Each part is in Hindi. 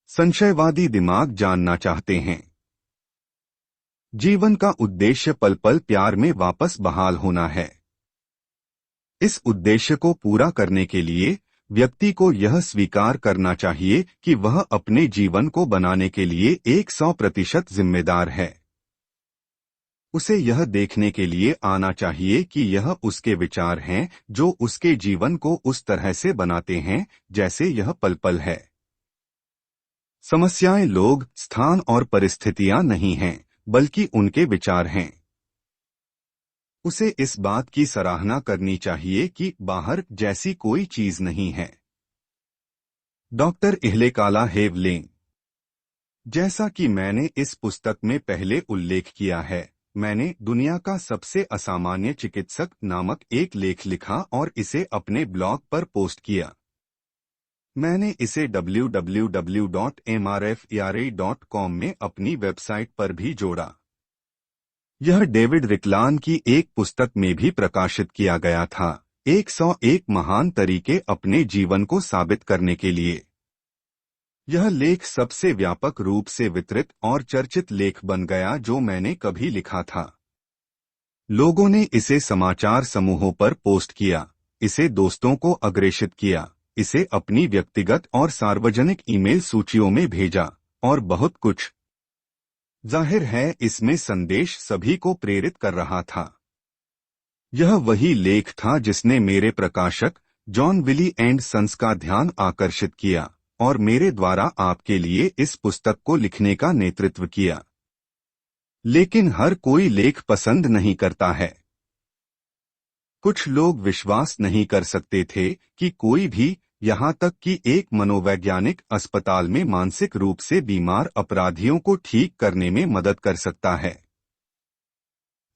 संशयवादी दिमाग जानना चाहते हैं। जीवन का उद्देश्य पल पल प्यार में वापस बहाल होना है। इस उद्देश्य को पूरा करने के लिए व्यक्ति को यह स्वीकार करना चाहिए कि वह अपने जीवन को बनाने के लिए 100% जिम्मेदार है। उसे यह देखने के लिए आना चाहिए कि यह उसके विचार हैं जो उसके जीवन को उस तरह से बनाते हैं जैसे यह पल पल है। समस्याएं लोग, स्थान और परिस्थितियां नहीं हैं, बल्कि उनके विचार हैं। उसे इस बात की सराहना करनी चाहिए कि बाहर जैसी कोई चीज नहीं है। डॉक्टर इहलेकाला हेवलेन। जैसा कि मैंने इस पुस्तक में पहले उल्लेख किया है, मैंने दुनिया का सबसे असामान्य चिकित्सक नामक एक लेख लिखा और इसे अपने ब्लॉग पर पोस्ट किया। मैंने इसे www.mrfera.com में अपनी वेबसाइट पर भी जोड़ा। यह डेविड रिक्लान की एक पुस्तक में भी प्रकाशित किया गया था, 101 महान तरीके अपने जीवन को साबित करने के लिए। यह लेख सबसे व्यापक रूप से वितरित और चर्चित लेख बन गया जो मैंने कभी लिखा था। लोगों ने इसे समाचार समूहों पर पोस्ट किया, इसे दोस्तों को अग्रेषित किया, इसे अपनी व्यक्तिगत और सार्वजनिक ईमेल सूचियों में भेजा, और बहुत कुछ। जाहिर है इसमें संदेश सभी को प्रेरित कर रहा था। यह वही लेख था जिसने मेरे प्रकाशक जॉन विली एंड सन्स का ध्यान आकर्षित किया और मेरे द्वारा आपके लिए इस पुस्तक को लिखने का नेतृत्व किया। लेकिन हर कोई लेख पसंद नहीं करता है। कुछ लोग विश्वास नहीं कर सकते थे कि कोई भी, यहाँ तक कि एक मनोवैज्ञानिक, अस्पताल में मानसिक रूप से बीमार अपराधियों को ठीक करने में मदद कर सकता है।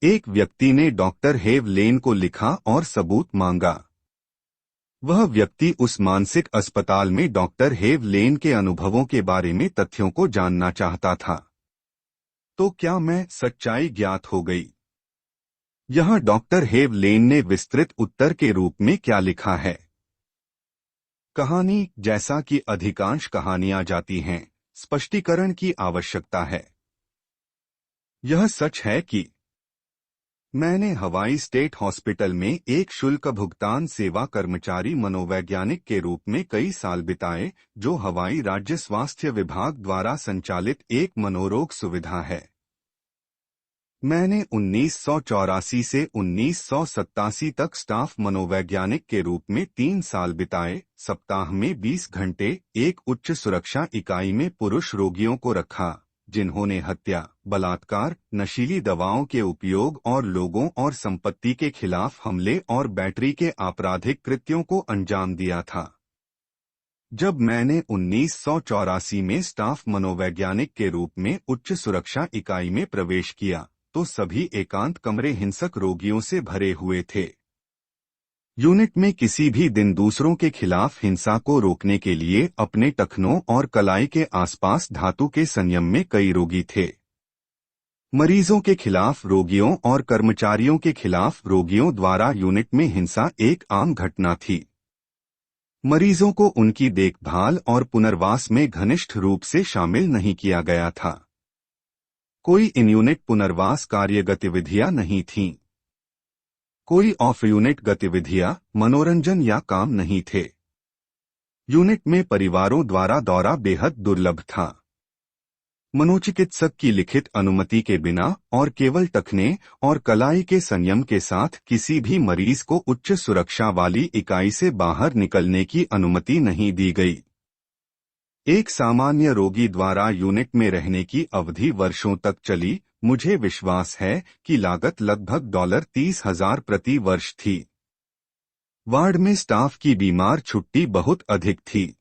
एक व्यक्ति ने डॉक्टर हेवलेन को लिखा और सबूत मांगा। वह व्यक्ति उस मानसिक अस्पताल में डॉक्टर हेवलेन के अनुभवों के बारे में तथ्यों को जानना चाहता था। तो क्या मैं सच्चाई ज्ञात हो गई? यहाँ डॉक्टर हेवलेन ने विस्तृत उत्तर के रूप में क्या लिखा है। कहानी, जैसा कि अधिकांश कहानियां जाती हैं, स्पष्टीकरण की आवश्यकता है। यह सच है कि मैंने हवाई स्टेट हॉस्पिटल में एक शुल्क भुगतान सेवा कर्मचारी मनोवैज्ञानिक के रूप में कई साल बिताए, जो हवाई राज्य स्वास्थ्य विभाग द्वारा संचालित एक मनोरोग सुविधा है। मैंने 1984 से 1987 तक स्टाफ मनोवैज्ञानिक के रूप में 3 साल बिताए, सप्ताह में 20 घंटे एक उच्च सुरक्षा इकाई में पुरुष रोगियों को रखा, जिन्होंने हत्या, बलात्कार, नशीली दवाओं के उपयोग और लोगों और संपत्ति के खिलाफ हमले और बैटरी के आपराधिक कृत्यों को अंजाम दिया था। जब मैंने 1984 में स्टाफ मनोवैज्ञानिक के रूप में उच्च सुरक्षा इकाई में प्रवेश किया, तो सभी एकांत कमरे हिंसक रोगियों से भरे हुए थे। यूनिट में किसी भी दिन दूसरों के खिलाफ हिंसा को रोकने के लिए अपने टखनों और कलाई के आसपास धातु के संयम में कई रोगी थे। मरीजों के खिलाफ रोगियों और कर्मचारियों के खिलाफ रोगियों द्वारा यूनिट में हिंसा एक आम घटना थी। मरीजों को उनकी देखभाल और पुनर्वास में घनिष्ठ रूप से शामिल नहीं किया गया था। कोई इन यूनिट पुनर्वास कार्य गतिविधियां नहीं थीं। कोई ऑफ यूनिट गतिविधियां, मनोरंजन या काम नहीं थे। यूनिट में परिवारों द्वारा दौरा बेहद दुर्लभ था। मनोचिकित्सक की लिखित अनुमति के बिना और केवल टखने और कलाई के संयम के साथ किसी भी मरीज को उच्च सुरक्षा वाली इकाई से बाहर निकलने की अनुमति नहीं दी गई। एक सामान्य रोगी द्वारा यूनिट में रहने की अवधि वर्षों तक चली। मुझे विश्वास है कि लागत लगभग $30,000 प्रति वर्ष थी। वार्ड में स्टाफ की बीमार छुट्टी बहुत अधिक थी।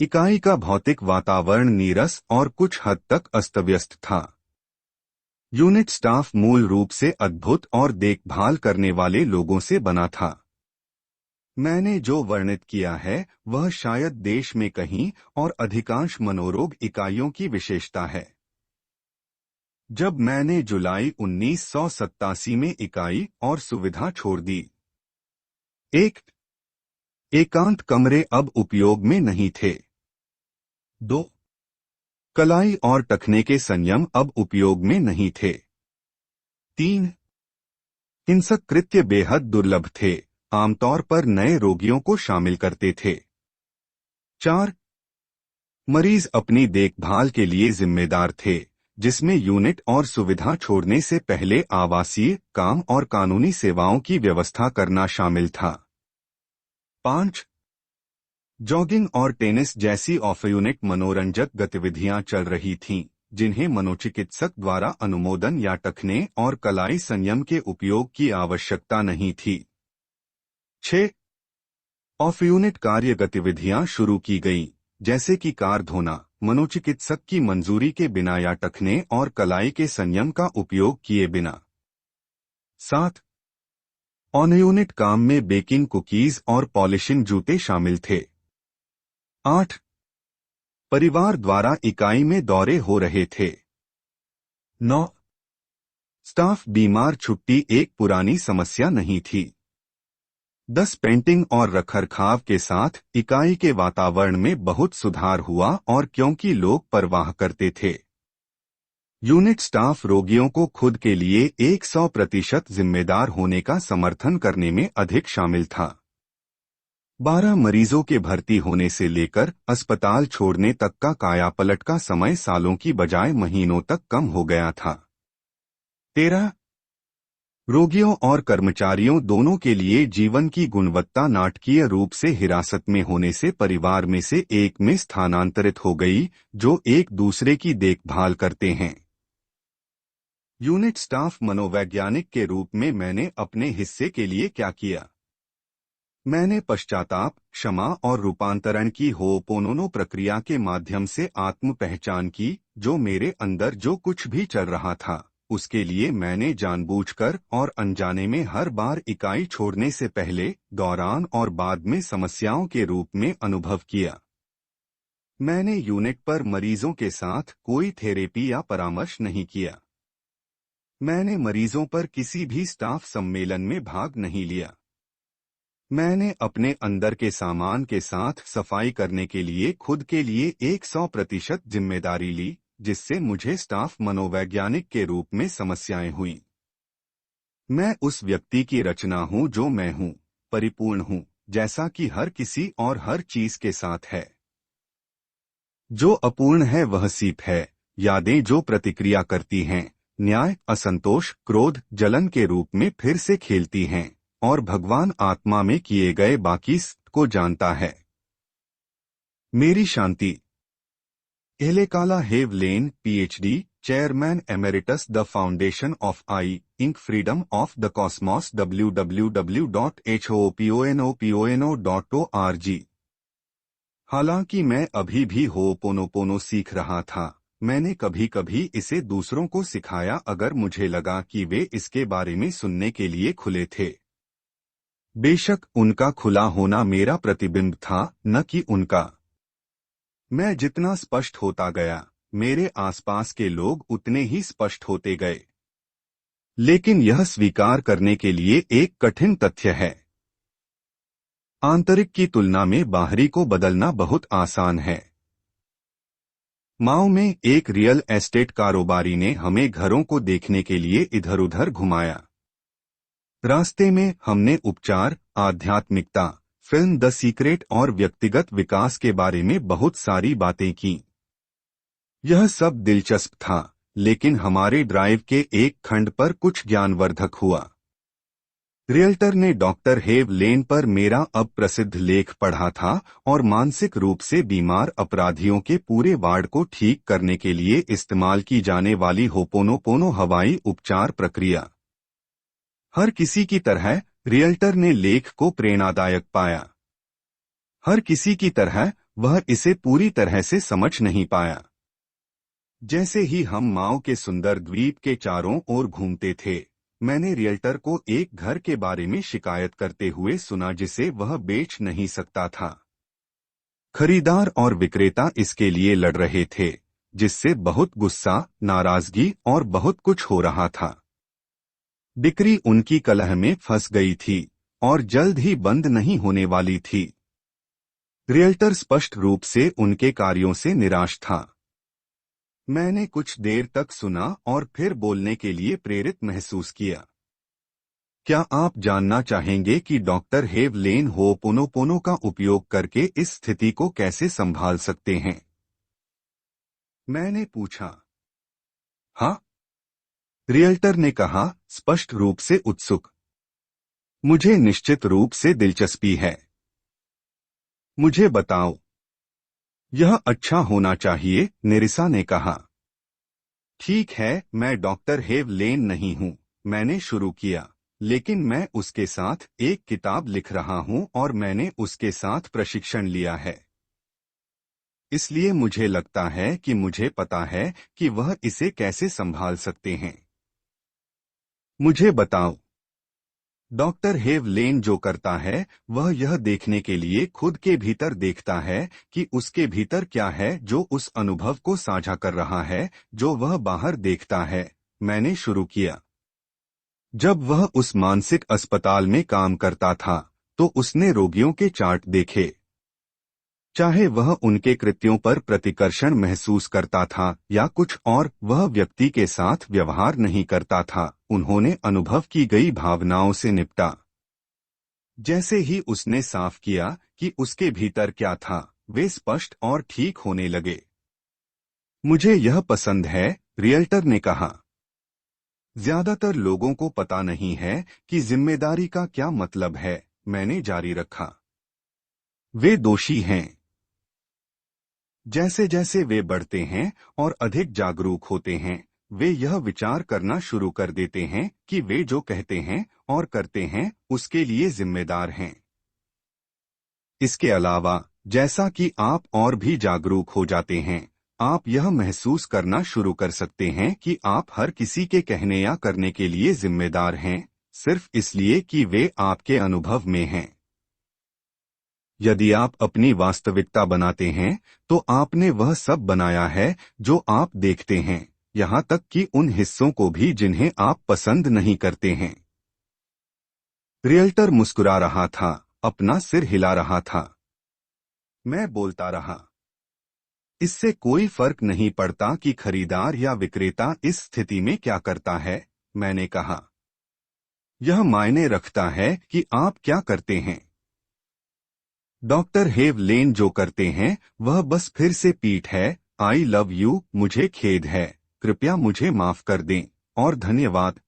इकाई का भौतिक वातावरण नीरस और कुछ हद तक अस्तव्यस्त था। यूनिट स्टाफ मूल रूप से अद्भुत और देखभाल करने वाले लोगों से बना था। मैंने जो वर्णित किया है वह शायद देश में कहीं और अधिकांश मनोरोग इकाइयों की विशेषता है। जब मैंने जुलाई 1987 में इकाई और सुविधा छोड़ दी, एकांत कमरे अब उपयोग में नहीं थे। 2. कलाई और टखने के संयम अब उपयोग में नहीं थे। 3. हिंसक कृत्य बेहद दुर्लभ थे, आमतौर पर नए रोगियों को शामिल करते थे। 4. मरीज अपनी देखभाल के लिए जिम्मेदार थे, जिसमें यूनिट और सुविधा छोड़ने से पहले आवासीय, काम और कानूनी सेवाओं की व्यवस्था करना शामिल था। 5. जॉगिंग और टेनिस जैसी ऑफ यूनिट मनोरंजक गतिविधियां चल रही थीं, जिन्हें मनोचिकित्सक द्वारा अनुमोदन या टखने और कलाई संयम के उपयोग की आवश्यकता नहीं थी। 6. ऑफ यूनिट कार्य गतिविधियां शुरू की गईं, जैसे कि कार धोना, मनोचिकित्सक की मंजूरी के बिना या टखने और कलाई के संयम का उपयोग किए बिना। 7. ऑन यूनिट काम में बेकिंग कुकीज और पॉलिशिंग जूते शामिल थे। 8. परिवार द्वारा इकाई में दौरे हो रहे थे। 9. स्टाफ बीमार छुट्टी एक पुरानी समस्या नहीं थी। 10. पेंटिंग और रखरखाव के साथ इकाई के वातावरण में बहुत सुधार हुआ और क्योंकि लोग परवाह करते थे, यूनिट स्टाफ रोगियों को खुद के लिए 100% जिम्मेदार होने का समर्थन करने में अधिक शामिल था। 12 मरीजों के भर्ती होने से लेकर अस्पताल छोड़ने तक का कायापलट का समय सालों की बजाय महीनों तक कम हो गया था। 13. रोगियों और कर्मचारियों दोनों के लिए जीवन की गुणवत्ता नाटकीय रूप से हिरासत में होने से परिवार में से एक में स्थानांतरित हो गई, जो एक दूसरे की देखभाल करते हैं। यूनिट स्टाफ मनोवैज्ञानिक के रूप में मैंने अपने हिस्से के लिए क्या किया? मैंने पश्चाताप, क्षमा और रूपांतरण की होपोनोनो प्रक्रिया के माध्यम से आत्म पहचान की, जो मेरे अंदर जो कुछ भी चल रहा था, उसके लिए मैंने जानबूझकर और अनजाने में हर बार इकाई छोड़ने से पहले, दौरान और बाद में समस्याओं के रूप में अनुभव किया। मैंने यूनिट पर मरीजों के साथ कोई थेरेपी या परामर्श नहीं किया। मैंने मरीजों पर किसी भी स्टाफ सम्मेलन में भाग नहीं लिया। मैंने अपने अंदर के सामान के साथ सफाई करने के लिए खुद के लिए 100% जिम्मेदारी ली, जिससे मुझे स्टाफ मनोवैज्ञानिक के रूप में समस्याएं हुईं। मैं उस व्यक्ति की रचना हूं जो मैं हूं, परिपूर्ण हूं, जैसा कि हर किसी और हर चीज के साथ है। जो अपूर्ण है वह सीप है, यादें जो प्रतिक्रिया करती हैं, न्याय, असंतोष, क्रोध, जलन के रूप में फिर से खेलती हैं, और भगवान आत्मा में किए गए बाकी को जानता है। मेरी शांति। Ihaleakala Hew Len, PhD, chairman emeritus the foundation of I Inc freedom of the cosmos www.hoponopono.org। हालांकि मैं अभी भी होपोनोपोनो सीख रहा था, मैंने कभी कभी इसे दूसरों को सिखाया अगर मुझे लगा कि वे इसके बारे में सुनने के लिए खुले थे। बेशक उनका खुला होना मेरा प्रतिबिंब था, न कि उनका। मैं जितना स्पष्ट होता गया, मेरे आसपास के लोग उतने ही स्पष्ट होते गए। लेकिन यह स्वीकार करने के लिए एक कठिन तथ्य है। आंतरिक की तुलना में बाहरी को बदलना बहुत आसान है। माओ में एक रियल एस्टेट कारोबारी ने हमें घरों को देखने के लिए इधर उधर घुमाया। रास्ते में हमने उपचार, आध्यात्मिकता, फिल्म द सीक्रेट और व्यक्तिगत विकास के बारे में बहुत सारी बातें की। यह सब दिलचस्प था, लेकिन हमारे ड्राइव के एक खंड पर कुछ ज्ञानवर्धक हुआ। रियल्टर ने डॉक्टर हेव लेन पर मेरा अब प्रसिद्ध लेख पढ़ा था और मानसिक रूप से बीमार अपराधियों के पूरे वार्ड को ठीक करने के लिए इस्तेमाल की जाने वाली होपोनोपोनो हवाई उपचार प्रक्रिया। हर किसी की तरह रियल्टर ने लेख को प्रेरणादायक पाया। हर किसी की तरह वह इसे पूरी तरह से समझ नहीं पाया। जैसे ही हम माओ के सुंदर द्वीप के चारों ओर घूमते थे, मैंने रियल्टर को एक घर के बारे में शिकायत करते हुए सुना जिसे वह बेच नहीं सकता था। खरीदार और विक्रेता इसके लिए लड़ रहे थे, जिससे बहुत गुस्सा, नाराजगी और बहुत कुछ हो रहा था। बिक्री उनकी कलह में फंस गई थी और जल्द ही बंद नहीं होने वाली थी। रियल्टर स्पष्ट रूप से उनके कार्यों से निराश था। मैंने कुछ देर तक सुना और फिर बोलने के लिए प्रेरित महसूस किया। क्या आप जानना चाहेंगे कि डॉक्टर हेवलेन होपोनोपोनो का उपयोग करके इस स्थिति को कैसे संभाल सकते हैं? मैंने पूछा। हाँ, रियल्टर ने कहा, स्पष्ट रूप से उत्सुक। मुझे निश्चित रूप से दिलचस्पी है। मुझे बताओ। यह अच्छा होना चाहिए, निरिसा ने कहा। ठीक है, मैं डॉक्टर हेवलेन नहीं हूँ, मैंने शुरू किया, लेकिन मैं उसके साथ एक किताब लिख रहा हूँ और मैंने उसके साथ प्रशिक्षण लिया है। इसलिए मुझे लगता है कि मुझे पता है कि वह इसे कैसे संभाल सकते हैं। मुझे बताओ। डॉक्टर हेवलेन जो करता है वह यह देखने के लिए खुद के भीतर देखता है कि उसके भीतर क्या है जो उस अनुभव को साझा कर रहा है जो वह बाहर देखता है। मैंने शुरू किया। जब वह उस मानसिक अस्पताल में काम करता था तो उसने रोगियों के चार्ट देखे। चाहे वह उनके कृत्यों पर प्रतिकर्षण महसूस करता था या कुछ और, वह व्यक्ति के साथ व्यवहार नहीं करता था। उन्होंने अनुभव की गई भावनाओं से निपटा। जैसे ही उसने साफ किया कि उसके भीतर क्या था, वे स्पष्ट और ठीक होने लगे। मुझे यह पसंद है, रियल्टर ने कहा। ज्यादातर लोगों को पता नहीं है कि जिम्मेदारी का क्या मतलब है। मैंने जारी रखा। वे दोषी हैं। जैसे जैसे वे बढ़ते हैं और अधिक जागरूक होते हैं, वे यह विचार करना शुरू कर देते हैं कि वे जो कहते हैं और करते हैं उसके लिए जिम्मेदार हैं। इसके अलावा, जैसा कि आप और भी जागरूक हो जाते हैं, आप यह महसूस करना शुरू कर सकते हैं कि आप हर किसी के कहने या करने के लिए जिम्मेदार हैं, सिर्फ इसलिए कि वे आपके अनुभव में हैं। यदि आप अपनी वास्तविकता बनाते हैं, तो आपने वह सब बनाया है जो आप देखते हैं, यहाँ तक कि उन हिस्सों को भी जिन्हें आप पसंद नहीं करते हैं। रियल्टर मुस्कुरा रहा था, अपना सिर हिला रहा था। मैं बोलता रहा। इससे कोई फर्क नहीं पड़ता कि खरीदार या विक्रेता इस स्थिति में क्या करता है, मैंने कहा। यह मायने रखता है कि आप क्या करते हैं। डॉक्टर हेवलेन जो करते हैं वह बस फिर से पीठ है। आई लव यू, मुझे खेद है, कृपया मुझे माफ कर दें, और धन्यवाद।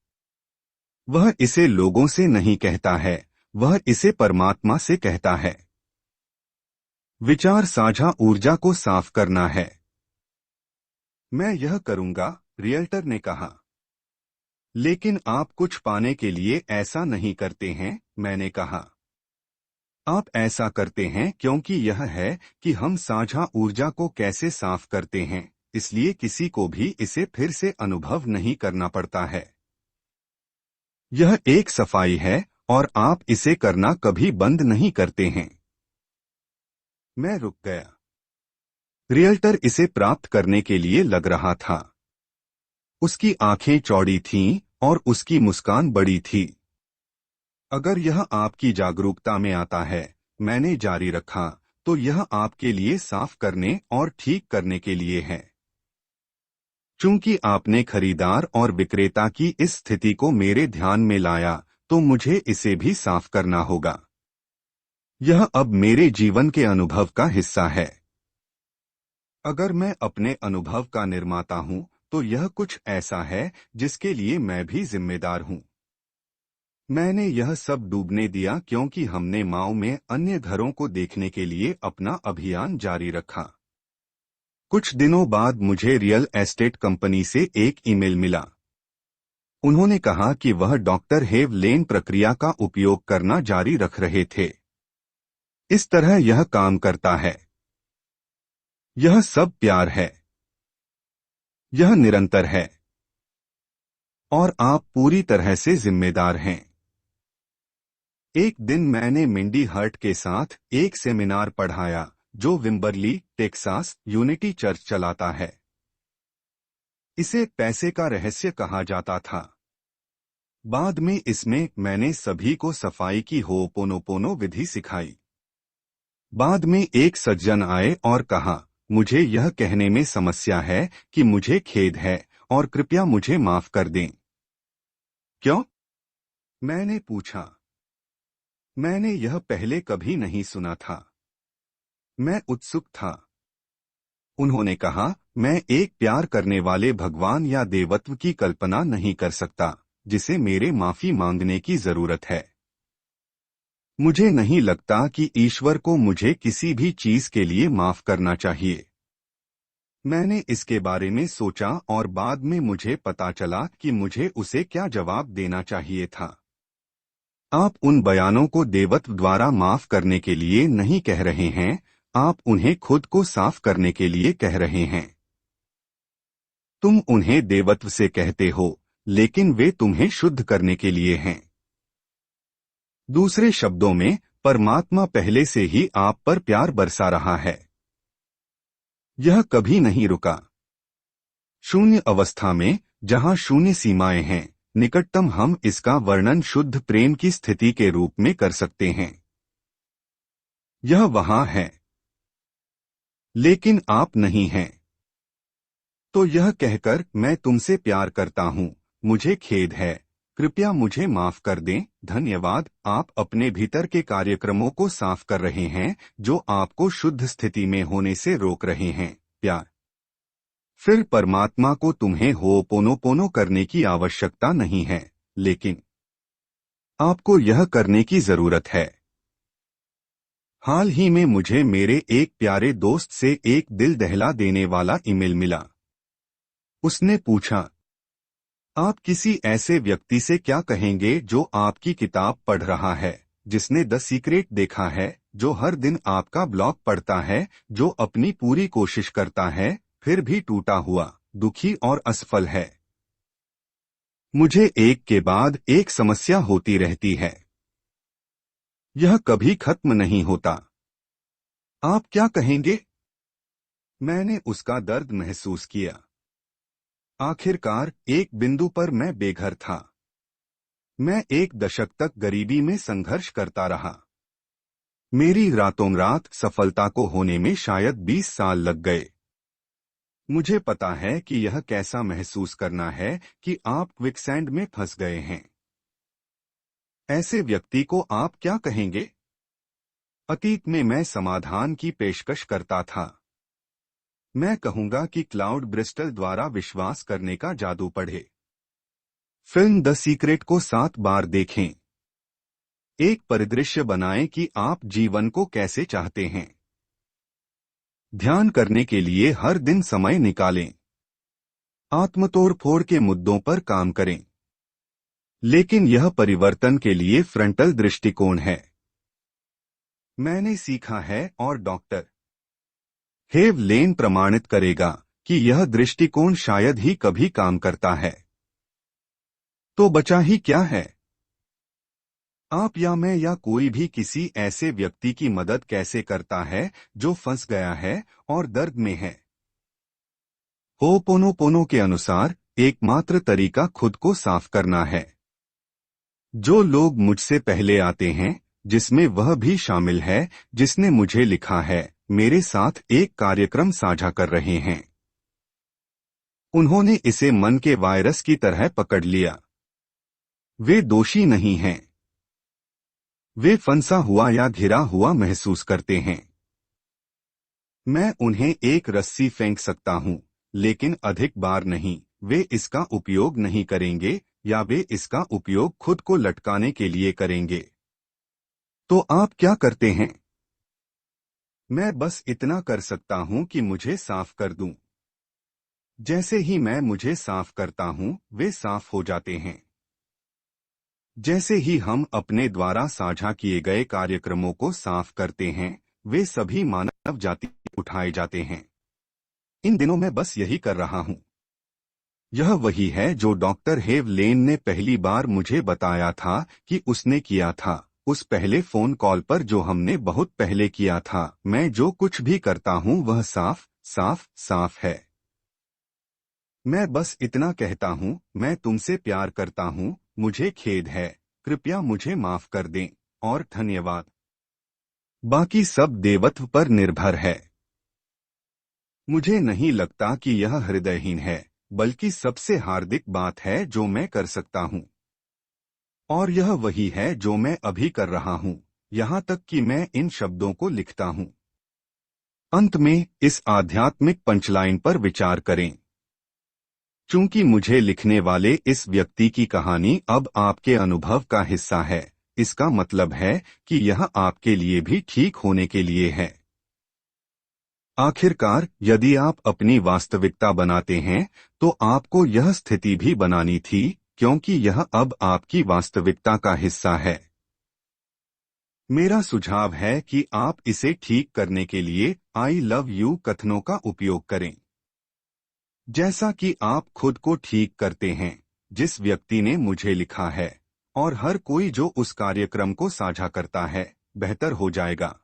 वह इसे लोगों से नहीं कहता है, वह इसे परमात्मा से कहता है। विचार साझा ऊर्जा को साफ करना है। मैं यह करूंगा, रियल्टर ने कहा। लेकिन आप कुछ पाने के लिए ऐसा नहीं करते हैं, मैंने कहा। आप ऐसा करते हैं क्योंकि यह है कि हम साझा ऊर्जा को कैसे साफ करते हैं, इसलिए किसी को भी इसे फिर से अनुभव नहीं करना पड़ता है। यह एक सफाई है और आप इसे करना कभी बंद नहीं करते हैं। मैं रुक गया। रियल्टर इसे प्राप्त करने के लिए लग रहा था। उसकी आंखें चौड़ी थीं और उसकी मुस्कान बड़ी थी। अगर यह आपकी जागरूकता में आता है, मैंने जारी रखा, तो यह आपके लिए साफ करने और ठीक करने के लिए है। चूंकि आपने खरीदार और विक्रेता की इस स्थिति को मेरे ध्यान में लाया, तो मुझे इसे भी साफ करना होगा। यह अब मेरे जीवन के अनुभव का हिस्सा है। अगर मैं अपने अनुभव का निर्माता हूं, तो यह कुछ ऐसा है जिसके लिए मैं भी जिम्मेदार हूं। मैंने यह सब डूबने दिया क्योंकि हमने माओ में अन्य घरों को देखने के लिए अपना अभियान जारी रखा। कुछ दिनों बाद मुझे रियल एस्टेट कंपनी से एक ईमेल मिला। उन्होंने कहा कि वह डॉक्टर हेवलेन प्रक्रिया का उपयोग करना जारी रख रहे थे। इस तरह यह काम करता है। यह सब प्यार है। यह निरंतर है। और आप पूरी तरह से जिम्मेदार हैं। एक दिन मैंने मिंडी हर्ट के साथ एक सेमिनार पढ़ाया जो विम्बरली, टेक्सास, यूनिटी चर्च चलाता है। इसे पैसे का रहस्य कहा जाता था। बाद में इसमें मैंने सभी को सफाई की होपोनोपोनो विधि सिखाई। बाद में एक सज्जन आए और कहा, मुझे यह कहने में समस्या है कि मुझे खेद है और कृपया मुझे माफ कर दें। क्यों? मैंने पूछा। मैंने यह पहले कभी नहीं सुना था। मैं उत्सुक था। उन्होंने कहा, मैं एक प्यार करने वाले भगवान या देवत्व की कल्पना नहीं कर सकता जिसे मेरे माफी मांगने की जरूरत है। मुझे नहीं लगता कि ईश्वर को मुझे किसी भी चीज के लिए माफ करना चाहिए। मैंने इसके बारे में सोचा और बाद में मुझे पता चला कि मुझे उसे क्या जवाब देना चाहिए था। आप उन बयानों को देवत्व द्वारा माफ करने के लिए नहीं कह रहे हैं, आप उन्हें खुद को साफ करने के लिए कह रहे हैं। तुम उन्हें देवत्व से कहते हो, लेकिन वे तुम्हें शुद्ध करने के लिए हैं। दूसरे शब्दों में, परमात्मा पहले से ही आप पर प्यार बरसा रहा है। यह कभी नहीं रुका। शून्य अवस्था में, जहां शून्य सीमाएं हैं, निकटतम हम इसका वर्णन शुद्ध प्रेम की स्थिति के रूप में कर सकते हैं। यह वहां है, लेकिन आप नहीं हैं। तो यह कहकर, मैं तुमसे प्यार करता हूं, मुझे खेद है, कृपया मुझे माफ कर दें, धन्यवाद, आप अपने भीतर के कार्यक्रमों को साफ कर रहे हैं जो आपको शुद्ध स्थिति में होने से रोक रहे हैं, प्यार। फिर परमात्मा को तुम्हें होपोनोपोनो करने की आवश्यकता नहीं है, लेकिन आपको यह करने की जरूरत है। हाल ही में मुझे मेरे एक प्यारे दोस्त से एक दिल दहला देने वाला ईमेल मिला। उसने पूछा, आप किसी ऐसे व्यक्ति से क्या कहेंगे जो आपकी किताब पढ़ रहा है, जिसने द सीक्रेट देखा है, जो हर दिन आपका ब्लॉग पढ़ता है, जो अपनी पूरी कोशिश करता है, फिर भी टूटा हुआ, दुखी और असफल है। मुझे एक के बाद एक समस्या होती रहती है। यह कभी खत्म नहीं होता। आप क्या कहेंगे? मैंने उसका दर्द महसूस किया। आखिरकार एक बिंदु पर मैं बेघर था। मैं एक दशक तक गरीबी में संघर्ष करता रहा। मेरी रातों रात सफलता को होने में शायद 20 साल लग गए। मुझे पता है कि यह कैसा महसूस करना है कि आप क्विकसैंड में फंस गए हैं। ऐसे व्यक्ति को आप क्या कहेंगे? अतीत में मैं समाधान की पेशकश करता था। मैं कहूंगा कि क्लाउड ब्रिस्टल द्वारा विश्वास करने का जादू पढ़े। फिल्म द सीक्रेट को 7 बार देखें। एक परिदृश्य बनाएं कि आप जीवन को कैसे चाहते हैं। ध्यान करने के लिए हर दिन समय निकालें। आत्मतोड़ फोड़ के मुद्दों पर काम करें। लेकिन यह परिवर्तन के लिए फ्रंटल दृष्टिकोण है। मैंने सीखा है और डॉक्टर हेव लेन प्रमाणित करेगा कि यह दृष्टिकोण शायद ही कभी काम करता है। तो बचा ही क्या है? आप या मैं या कोई भी किसी ऐसे व्यक्ति की मदद कैसे करता है जो फंस गया है और दर्द में है? होपोनोपोनो के अनुसार एकमात्र तरीका खुद को साफ करना है। जो लोग मुझसे पहले आते हैं, जिसमें वह भी शामिल है जिसने मुझे लिखा है, मेरे साथ एक कार्यक्रम साझा कर रहे हैं। उन्होंने इसे मन के वायरस की तरह पकड़ लिया। वे दोषी नहीं हैं। वे फंसा हुआ या घिरा हुआ महसूस करते हैं। मैं उन्हें एक रस्सी फेंक सकता हूं, लेकिन अधिक बार नहीं। वे इसका उपयोग नहीं करेंगे या वे इसका उपयोग खुद को लटकाने के लिए करेंगे। तो आप क्या करते हैं? मैं बस इतना कर सकता हूं कि मुझे साफ कर दूं। जैसे ही मैं मुझे साफ करता हूं, वे साफ हो जाते हैं। जैसे ही हम अपने द्वारा साझा किए गए कार्यक्रमों को साफ करते हैं, वे सभी मानव जाति उठाए जाते हैं। इन दिनों मैं बस यही कर रहा हूं। यह वही है जो डॉक्टर हेव लेन ने पहली बार मुझे बताया था कि उसने किया था, उस पहले फोन कॉल पर जो हमने बहुत पहले किया था। मैं जो कुछ भी करता हूं वह साफ साफ साफ है। मैं बस इतना कहता हूं, मैं तुमसे प्यार करता हूं, मुझे खेद है, कृपया मुझे माफ कर दें, और धन्यवाद। बाकी सब देवत्व पर निर्भर है। मुझे नहीं लगता कि यह हृदयहीन है, बल्कि सबसे हार्दिक बात है जो मैं कर सकता हूँ। और यह वही है जो मैं अभी कर रहा हूँ, यहाँ तक कि मैं इन शब्दों को लिखता हूँ। अंत में इस आध्यात्मिक पंचलाइन पर विचार करें। चूंकि मुझे लिखने वाले इस व्यक्ति की कहानी अब आपके अनुभव का हिस्सा है, इसका मतलब है कि यह आपके लिए भी ठीक होने के लिए है। आखिरकार, यदि आप अपनी वास्तविकता बनाते हैं, तो आपको यह स्थिति भी बनानी थी, क्योंकि यह अब आपकी वास्तविकता का हिस्सा है। मेरा सुझाव है कि आप इसे ठीक करने के लिए आई लव यू कथनों का उपयोग करें। जैसा कि आप खुद को ठीक करते हैं, जिस व्यक्ति ने मुझे लिखा है, और हर कोई जो उस कार्यक्रम को साझा करता है, बेहतर हो जाएगा।